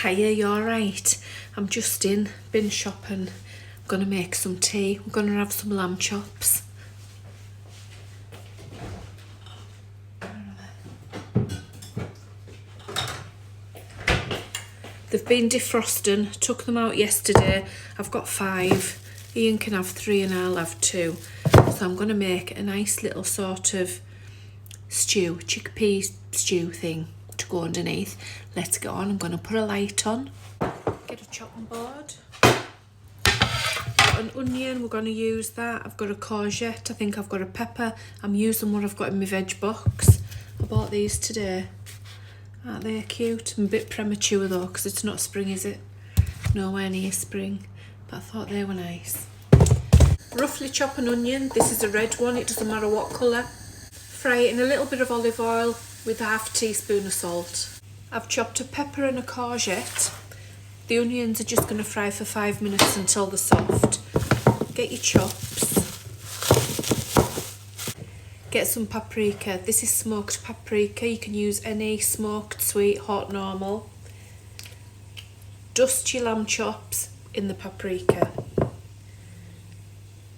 Hiya, you alright? I'm just in, bin shopping. I'm gonna make some tea. I'm gonna have some lamb chops. They've been defrosting, took them out yesterday. I've got 5. Ian can have 3 and I'll have 2. So I'm gonna make a nice little sort of stew, chickpea stew thing to go underneath. Let's get on. I'm gonna put a light on. Get a chopping board. Got an onion, we're gonna use that. I've got a courgette, I think I've got a pepper. I'm using what I've got in my veg box. I bought these today. Aren't they cute? I'm a bit premature though, because it's not spring, is it? Nowhere near spring. But I thought they were nice. Roughly chop an onion. This is a red one, it doesn't matter what colour. Fry it in a little bit of olive oil with a half teaspoon of salt. I've chopped a pepper and a courgette. The onions are just going to fry for 5 minutes until they're soft. Get your chops. Get some paprika. This is smoked paprika. You can use any smoked, sweet, hot, normal. Dust your lamb chops in the paprika.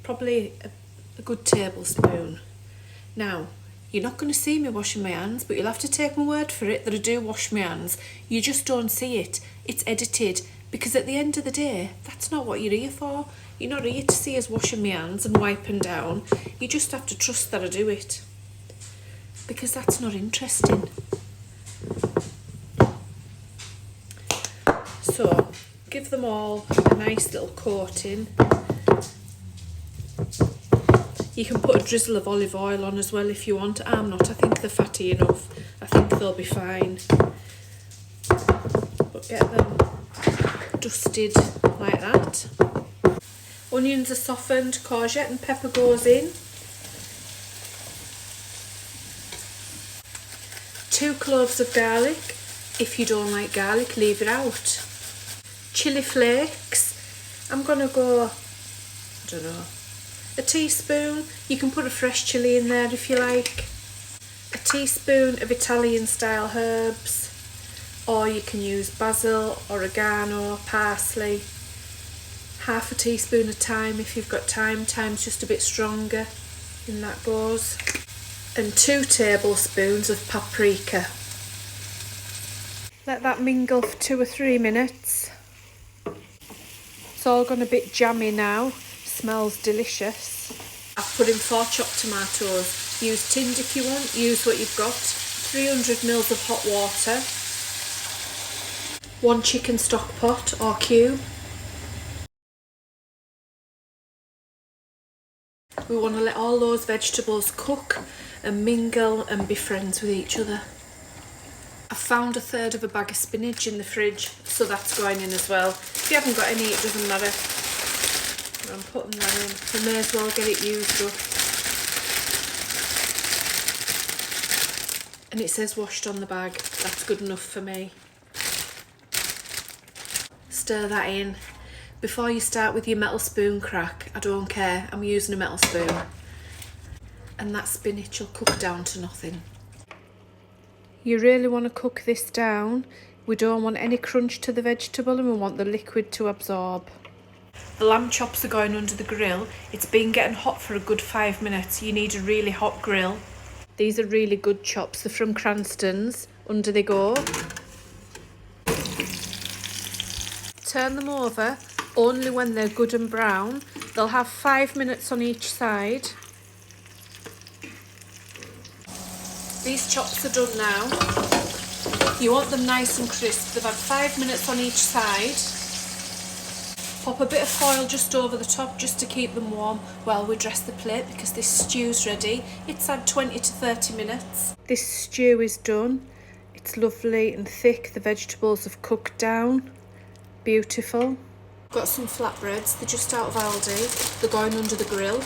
Probably a good tablespoon. Now, you're not going to see me washing my hands, but you'll have to take my word for it that I do wash my hands. You just don't see it. It's edited, because at the end of the day, that's not what you're here for. You're not here to see us washing my hands and wiping down. You just have to trust that I do it, because that's not interesting. So, give them all a nice little coating. You can put a drizzle of olive oil on as well if you want. I'm not. I think they're fatty enough. I think they'll be fine. But get them dusted like that. Onions are softened. Courgette and pepper goes in. 2 cloves of garlic. If you don't like garlic, leave it out. Chilli flakes. I'm going to go, I don't know, a teaspoon. You can put a fresh chilli in there if you like. A teaspoon of Italian style herbs, or you can use basil, oregano, parsley. Half a teaspoon of thyme if you've got thyme. Thyme's just a bit stronger, in that goes. And 2 tablespoons of paprika. Let that mingle for 2 or 3 minutes. It's all gone a bit jammy now. Smells delicious. I've put in 4 chopped tomatoes. Use tinned if you want, use what you've got. 300 ml of hot water. 1 chicken stock pot or cube. We want to let all those vegetables cook and mingle and be friends with each other. I found 1/3 of a bag of spinach in the fridge, so that's going in as well. If you haven't got any, it doesn't matter. I'm putting that in. We may as well get it used up. And it says washed on the bag. That's good enough for me. Stir that in. Before you start with your metal spoon crack, I don't care, I'm using a metal spoon. And that spinach will cook down to nothing. You really want to cook this down. We don't want any crunch to the vegetable, and we want the liquid to absorb. The lamb chops are going under the grill. It's been getting hot for a good 5 minutes. You need a really hot grill. These are really good chops. They're from Cranston's. Under they go. Turn them over only when they're good and brown. They'll have 5 minutes on each side. These chops are done now. You want them nice and crisp. They've had 5 minutes on each side. Pop a bit of foil just over the top just to keep them warm while we dress the plate, because this stew's ready. It's had 20 to 30 minutes. This stew is done. It's lovely and thick. The vegetables have cooked down. Beautiful. Got some flatbreads. They're just out of Aldi. They're going under the grill.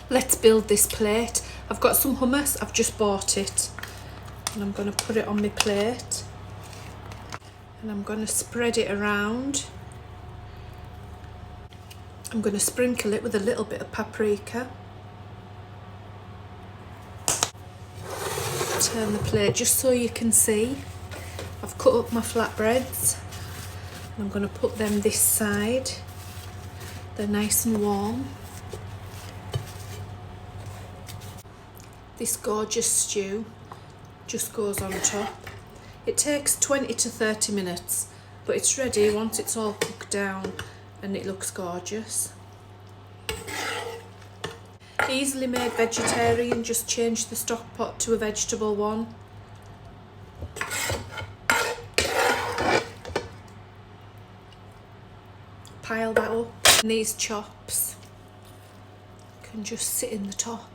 Let's build this plate. I've got some hummus. I've just bought it. And I'm going to put it on my plate. And I'm going to spread it around. I'm going to sprinkle it with a little bit of paprika. turn the plate just so you can see. I've cut up my flatbreads. I'm going to put them this side. They're nice and warm. This gorgeous stew just goes on top. It takes 20 to 30 minutes, but it's ready once it's all cooked down and it looks gorgeous. Easily made vegetarian, just change the stock pot to a vegetable one. Pile that up. And these chops can just sit in the top.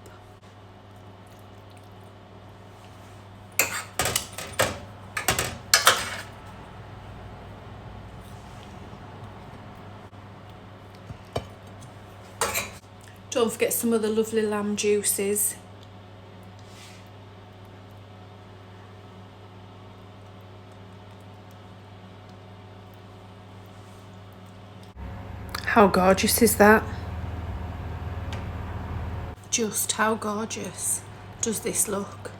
Don't forget some of the lovely lamb juices. How gorgeous is that? Just how gorgeous does this look?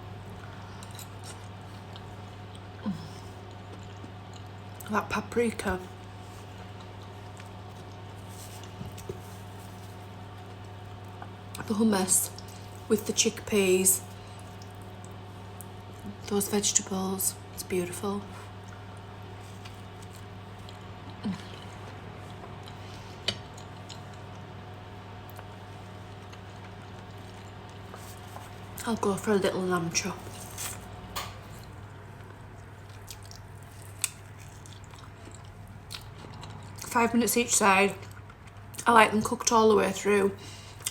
That paprika. The hummus with the chickpeas, those vegetables, it's beautiful. I'll go for a little lamb chop. Five minutes each side. I like them cooked all the way through.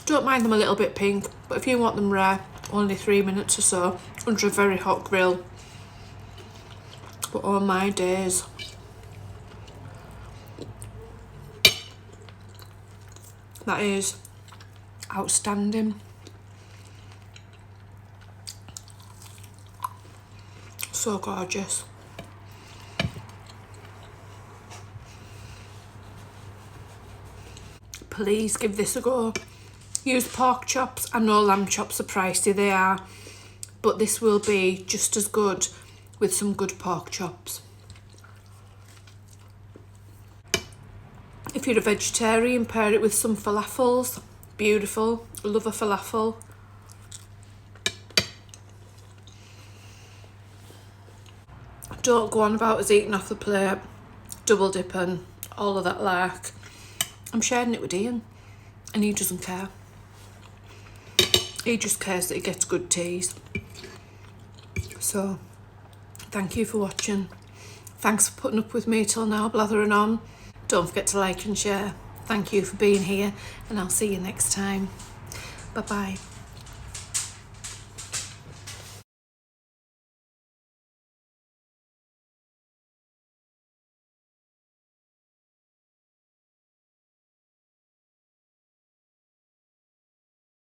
Don't mind them a little bit pink, but if you want them rare, only 3 minutes or so under a very hot grill. But oh my days. That is outstanding. So gorgeous. Please give this a go. Use pork chops. I know lamb chops are pricey, they are, but this will be just as good with some good pork chops. If you're a vegetarian, pair it with some falafels. Beautiful. I love a falafel. Don't go on about us eating off the plate, double dipping, all of that lark. I'm sharing it with Ian and he doesn't care. He just cares that he gets good teas. So, thank you for watching. Thanks for putting up with me till now, blathering on. Don't forget to like and share. Thank you for being here and I'll see you next time. Bye bye.